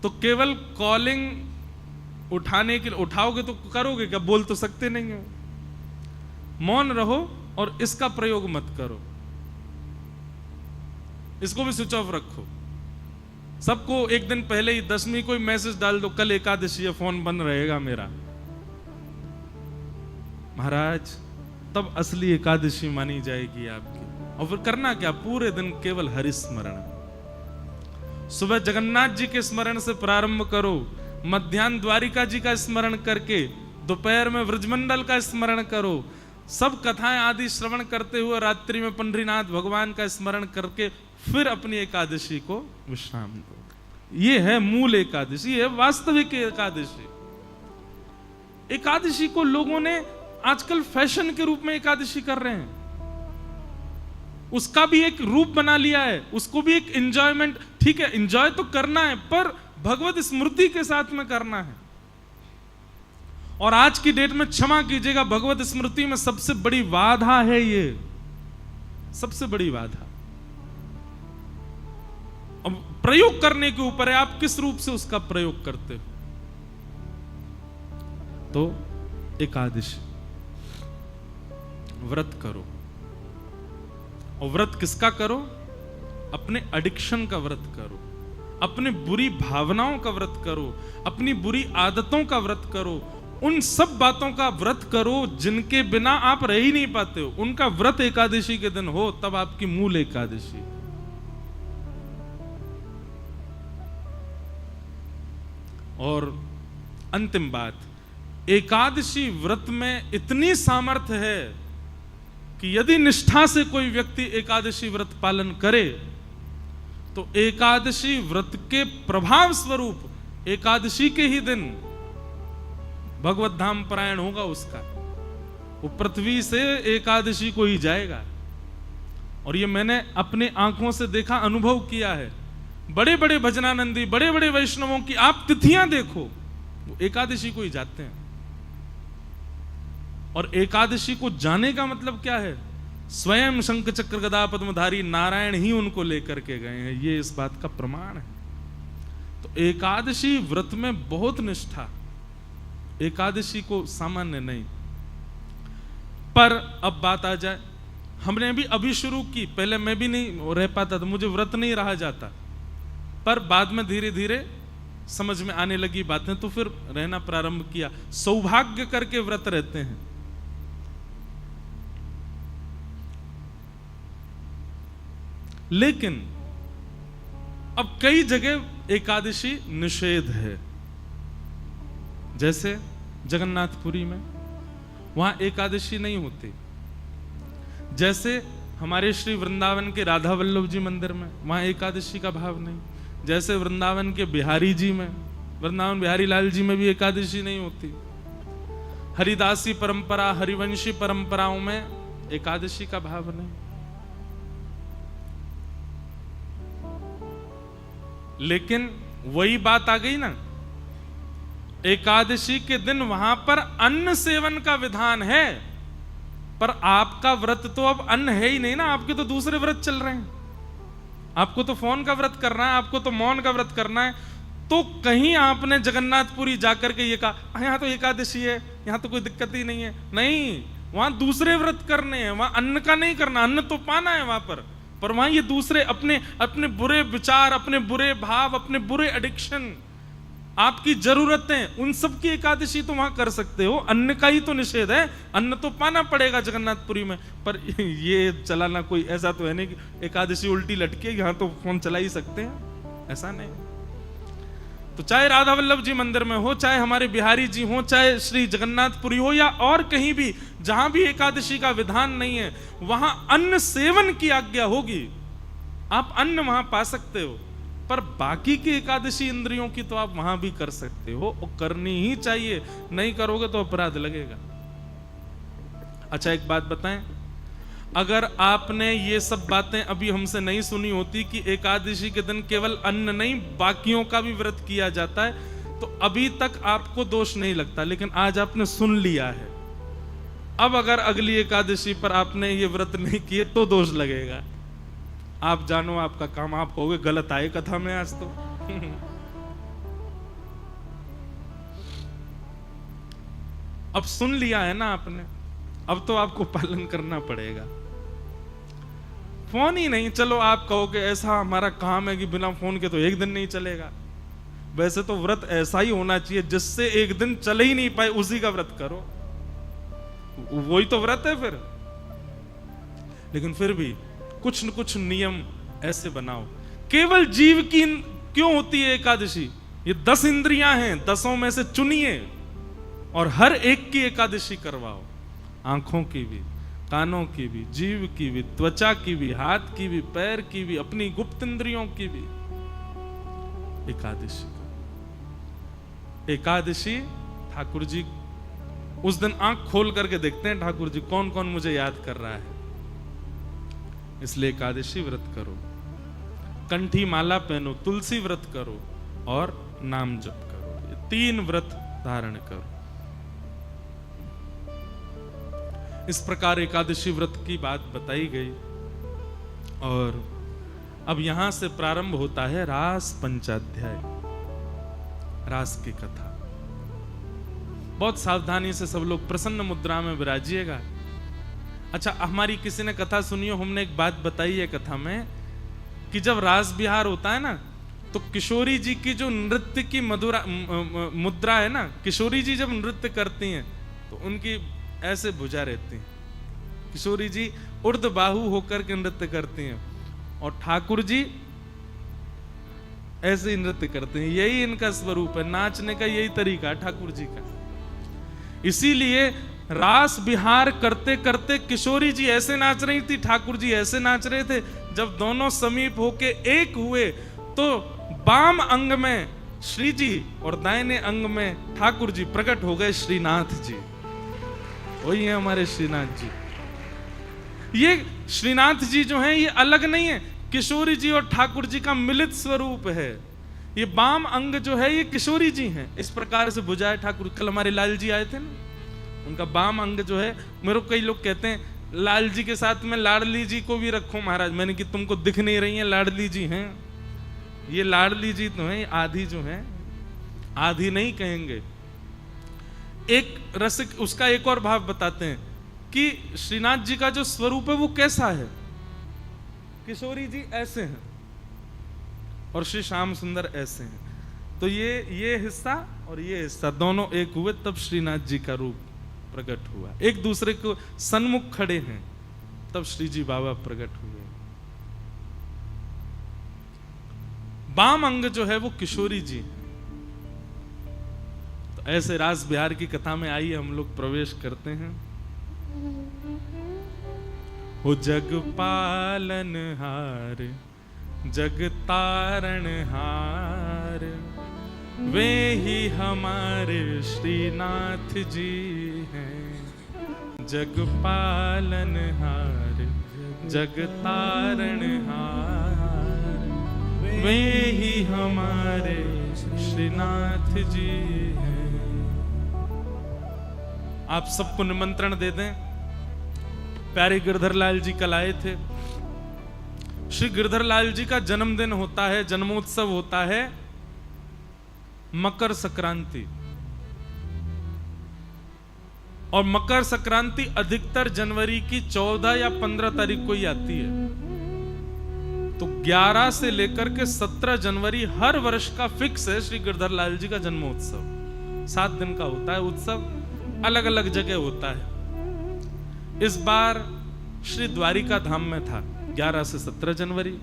तो केवल कॉलिंग उठाने के लिए उठाओगे तो करोगे क्या, बोल तो सकते नहीं हो। मौन रहो और इसका प्रयोग मत करो। इसको भी स्विच ऑफ रखो। सबको एक दिन पहले ही 10वीं को ही मैसेज डाल दो, कल एकादशी है, फोन बंद रहेगा मेरा। महाराज, तब असली एकादशी मानी जाएगी आपकी। और फिर करना क्या, पूरे दिन केवल हरि स्मरण। सुबह जगन्नाथ जी के स्मरण से प्रारंभ करो, मध्याह्न द्वारिका जी का स्मरण करके, दोपहर में व्रजमंडल का स्मरण करो, सब कथाएं आदि श्रवण करते हुए रात्रि में पंढरीनाथ भगवान का स्मरण करके फिर अपनी एकादशी को विश्राम दो। ये है मूल एकादशी, है वास्तविक एकादशी। एकादशी को लोगों ने आजकल फैशन के रूप में एकादशी कर रहे हैं। उसका भी एक रूप बना लिया है, उसको भी एक एंजॉयमेंट। ठीक है, एंजॉय तो करना है, पर भगवत स्मृति के साथ में करना है। और आज की डेट में क्षमा कीजिएगा, भगवत स्मृति में सबसे बड़ी बाधा है ये, सबसे बड़ी बाधा। अब प्रयोग करने के ऊपर है, आप किस रूप से उसका प्रयोग करते हो। तो एकादशी व्रत करो। और व्रत किसका करो, अपने एडिक्शन का व्रत करो, अपने बुरी भावनाओं का व्रत करो, अपनी बुरी आदतों का व्रत करो, उन सब बातों का व्रत करो जिनके बिना आप रह ही नहीं पाते हो। उनका व्रत एकादशी के दिन हो, तब आपकी मूल एकादशी। और अंतिम बात, एकादशी व्रत में इतनी सामर्थ्य है कि यदि निष्ठा से कोई व्यक्ति एकादशी व्रत पालन करे, तो एकादशी व्रत के प्रभाव स्वरूप एकादशी के ही दिन भगवत धाम परायण होगा उसका। वो पृथ्वी से एकादशी को ही जाएगा। और ये मैंने अपने आंखों से देखा, अनुभव किया है। बड़े बड़े भजनानंदी, बड़े बड़े वैष्णवों की आप तिथियां देखो, वो एकादशी को ही जाते हैं। और एकादशी को जाने का मतलब क्या है, स्वयं शंख चक्र गदा पद्मधारी नारायण ही उनको लेकर के गए हैं, ये इस बात का प्रमाण है। तो एकादशी व्रत में बहुत निष्ठा, एकादशी को सामान्य नहीं। पर अब बात आ जाए, हमने भी अभी शुरू की, पहले मैं भी नहीं रह पाता था, मुझे व्रत नहीं रहा जाता, पर बाद में धीरे धीरे समझ में आने लगी बातें, तो फिर रहना प्रारंभ किया। सौभाग्य करके व्रत रहते हैं। लेकिन अब कई जगह एकादशी निषेध है, जैसे जगन्नाथपुरी में, वहां एकादशी नहीं होती। जैसे हमारे श्री वृंदावन के राधा वल्लभ जी मंदिर में वहां एकादशी का भाव नहीं, जैसे वृंदावन के बिहारी जी में, वृंदावन बिहारी लाल जी में भी एकादशी नहीं होती। हरिदासी परंपरा, हरिवंशी परंपराओं में एकादशी का भाव नहीं। लेकिन वही बात आ गई ना, एकादशी के दिन वहां पर अन्न सेवन का विधान है, पर आपका व्रत तो अब अन्न है ही नहीं ना, आपके तो दूसरे व्रत चल रहे हैं। आपको तो फोन का व्रत करना है, आपको तो मौन का व्रत करना है। तो कहीं आपने जगन्नाथपुरी जाकर के ये कहा यहां तो एकादशी है, यहां तो कोई दिक्कत ही नहीं है, नहीं, वहां दूसरे व्रत करने हैं, वहां अन्न का नहीं करना, अन्न तो पाना है वहां पर वहां ये दूसरे अपने बुरे विचार, अपने बुरे भाव, अपने बुरे एडिक्शन, आपकी जरूरतें, उन सब की एकादशी तो वहां कर सकते हो। अन्न का ही तो निषेध है, अन्न तो पाना पड़ेगा जगन्नाथपुरी में। पर ये चलाना कोई ऐसा तो है नहीं कि एकादशी उल्टी लटके यहां तो फोन चला ही सकते हैं, ऐसा नहीं। तो चाहे राधा वल्लभ जी मंदिर में हो, चाहे हमारे बिहारी जी हो, चाहे श्री जगन्नाथपुरी हो, या और कहीं भी जहां भी एकादशी का विधान नहीं है, वहां अन्न सेवन की आज्ञा होगी। आप अन्न वहां पा सकते हो, पर बाकी की एकादशी इंद्रियों की तो आप वहां भी कर सकते हो, और करनी ही चाहिए। नहीं करोगे तो अपराध लगेगा। अच्छा एक बात बताएं, अगर आपने ये सब बातें अभी हमसे नहीं सुनी होती कि एकादशी के दिन केवल अन्न नहीं बाकियों का भी व्रत किया जाता है, तो अभी तक आपको दोष नहीं लगता। लेकिन आज आपने सुन लिया है, अब अगर अगली एकादशी पर आपने ये व्रत नहीं किए तो दोष लगेगा। आप जानो आपका काम आप होगे। गलत आए कथा में आज तो अब सुन लिया है ना आपने, अब तो आपको पालन करना पड़ेगा। फोन ही नहीं, चलो आप कहोगे ऐसा हमारा काम है कि बिना फोन के तो एक दिन नहीं चलेगा। वैसे तो व्रत ऐसा ही होना चाहिए जिससे एक दिन चले ही नहीं पाए, उसी का व्रत करो, वही तो व्रत है फिर। लेकिन फिर भी कुछ न कुछ नियम ऐसे बनाओ। केवल जीव की क्यों होती है एकादशी? ये 10 इंद्रियां हैं, 10 में से चुनिए और हर एक की एकादशी करवाओ। आंखों की भी, कानों की भी, जीव की भी, त्वचा की भी, हाथ की भी, पैर की भी, अपनी गुप्त इंद्रियों की भी एकादशी। एकादशी ठाकुर जी उस दिन आंख खोल करके देखते हैं ठाकुर जी कौन कौन मुझे याद कर रहा है। इसलिए एकादशी व्रत करो, कंठी माला पहनो, तुलसी व्रत करो और नाम जप करो। ये 3 व्रत धारण करो। इस प्रकार एकादशी व्रत की बात बताई गई। और अब यहां से प्रारंभ होता है रास पंचाध्याय, रास की कथा। बहुत सावधानी से सब लोग प्रसन्न मुद्रा में विराजिएगा। अच्छा, हमारी किसी ने कथा सुनी हो, हमने एक बात बताई है कथा में कि जब रास बिहार होता है ना, तो किशोरी जी की जो नृत्य की मुद्रा है ना, किशोरी जी जब नृत्य करती हैं तो उनकी ऐसे भुजा रहती हैं। किशोरी जी उर्ध बाहु होकर के नृत्य करती हैं और ठाकुर जी ऐसे ही नृत्य करते हैं। यही इनका स्वरूप है, नाचने का यही तरीका है ठाकुर जी का। इसीलिए रास बिहार करते करते किशोरी जी ऐसे नाच रही थी, ठाकुर जी ऐसे नाच रहे थे। जब दोनों समीप होके एक हुए तो बाम अंग में श्री जी और दाहिने अंग में ठाकुर जी प्रकट हो गए, श्रीनाथ जी। वही है हमारे श्रीनाथ जी। ये श्रीनाथ जी जो हैं ये अलग नहीं है, किशोरी जी और ठाकुर जी का मिलित स्वरूप है। ये बाम अंग जो है ये किशोरी जी हैं। इस प्रकार से बुझाए ठाकुर। कल हमारे लाल जी आए थे ना, उनका बाम अंग जो है, मेरे को कई लोग कहते हैं लाल जी के साथ में लाडली जी को भी रखो महाराज। मैंने कि तुमको दिख नहीं रही है, लाडली जी हैं। ये लाडली जी तो है, आधी जो है, आधी नहीं कहेंगे। एक रसिक उसका एक और भाव बताते हैं कि श्रीनाथ जी का जो स्वरूप है वो कैसा है। किशोरी जी ऐसे हैं और श्री श्याम सुंदर ऐसे हैं। तो ये हिस्सा और ये हिस्सा दोनों एक हुए, तब श्रीनाथ जी का रूप प्रकट हुआ। एक दूसरे को सन्मुख खड़े हैं, तब श्री जी बाबा प्रकट हुए। बाम अंग जो है वो किशोरी जी है। तो ऐसे रास बिहार की कथा में आइए हम लोग प्रवेश करते हैं। हो जग पालन हार जग तारण हार, वे ही हमारे श्रीनाथ जी हैं। जग पालन हार जग तारण हार, वे ही हमारे श्रीनाथ जी हैं। आप सबको निमंत्रण दे दें। प्यारे गिरधर लाल जी कल आए थे। श्री गिरधर लाल जी का जन्मदिन होता है, जन्मोत्सव होता है मकर संक्रांति, और मकर संक्रांति अधिकतर जनवरी की 14 या 15 तारीख को ही आती है। तो 11 से लेकर के 17 जनवरी हर वर्ष का फिक्स है श्री गिरधर लाल जी का जन्मोत्सव। 7 दिन का होता है उत्सव, अलग अलग जगह होता है। इस बार श्री द्वारिका धाम में था 11 से 17 जनवरी।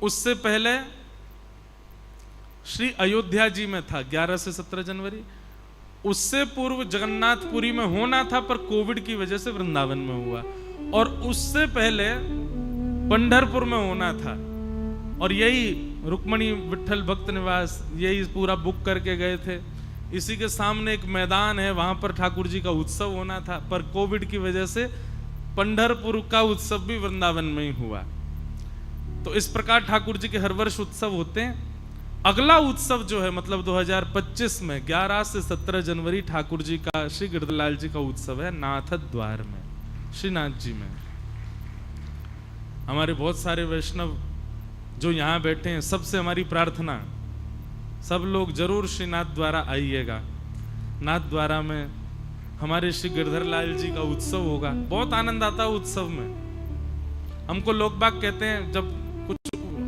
उससे पहले श्री अयोध्या जी में था 11 से 17 जनवरी। उससे पूर्व जगन्नाथपुरी में होना था पर कोविड की वजह से वृंदावन में हुआ, और उससे पहले पंढरपुर में होना था। और यही रुक्मणी विठल भक्त निवास, यही पूरा बुक करके गए थे। इसी के सामने एक मैदान है, वहां पर ठाकुर जी का उत्सव होना था, पर कोविड की वजह से पंढरपुर का उत्सव भी वृंदावन में ही हुआ। तो इस प्रकार ठाकुर जी के हर वर्ष उत्सव होते हैं। अगला उत्सव जो है मतलब 2025 में 11 से 17 जनवरी ठाकुर जी का, श्री गिरधरलाल जी का उत्सव है नाथ द्वार में, श्रीनाथ जी में। हमारे बहुत सारे वैष्णव जो यहाँ बैठे हैं, सबसे हमारी प्रार्थना, सब लोग जरूर श्रीनाथ द्वारा आइएगा। नाथ द्वारा में हमारे श्री गिरधरलाल जी का उत्सव होगा। बहुत आनंद आता है उत्सव में। हमको लोग बाग कहते हैं जब कुछ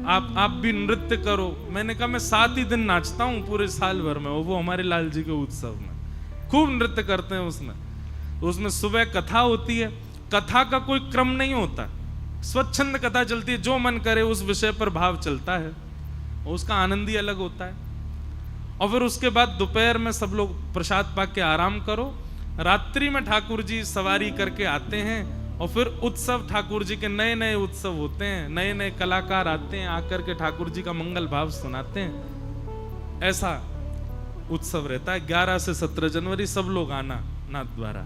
आप भी नृत्य करो, मैंने कहा मैं 7 ही दिन नाचता हूँ पूरे साल भर में, वो हमारे लाल जी के उत्सव में खूब नृत्य करते हैं। उसमें सुबह कथा होती है। कथा का कोई क्रम नहीं होता, स्वच्छंद कथा चलती है, जो मन करे उस विषय पर भाव चलता है, उसका आनंद ही अलग होता है। और फिर उसके बाद दोपहर में सब लोग प्रसाद पा के आराम करो। रात्रि में ठाकुर जी सवारी करके आते हैं, और फिर उत्सव ठाकुर जी के नए नए उत्सव होते हैं, नए नए कलाकार आते हैं, आकर के ठाकुर जी का मंगल भाव सुनाते हैं। ऐसा उत्सव रहता है। 11 से 17 जनवरी सब लोग आना नाथ द्वारा।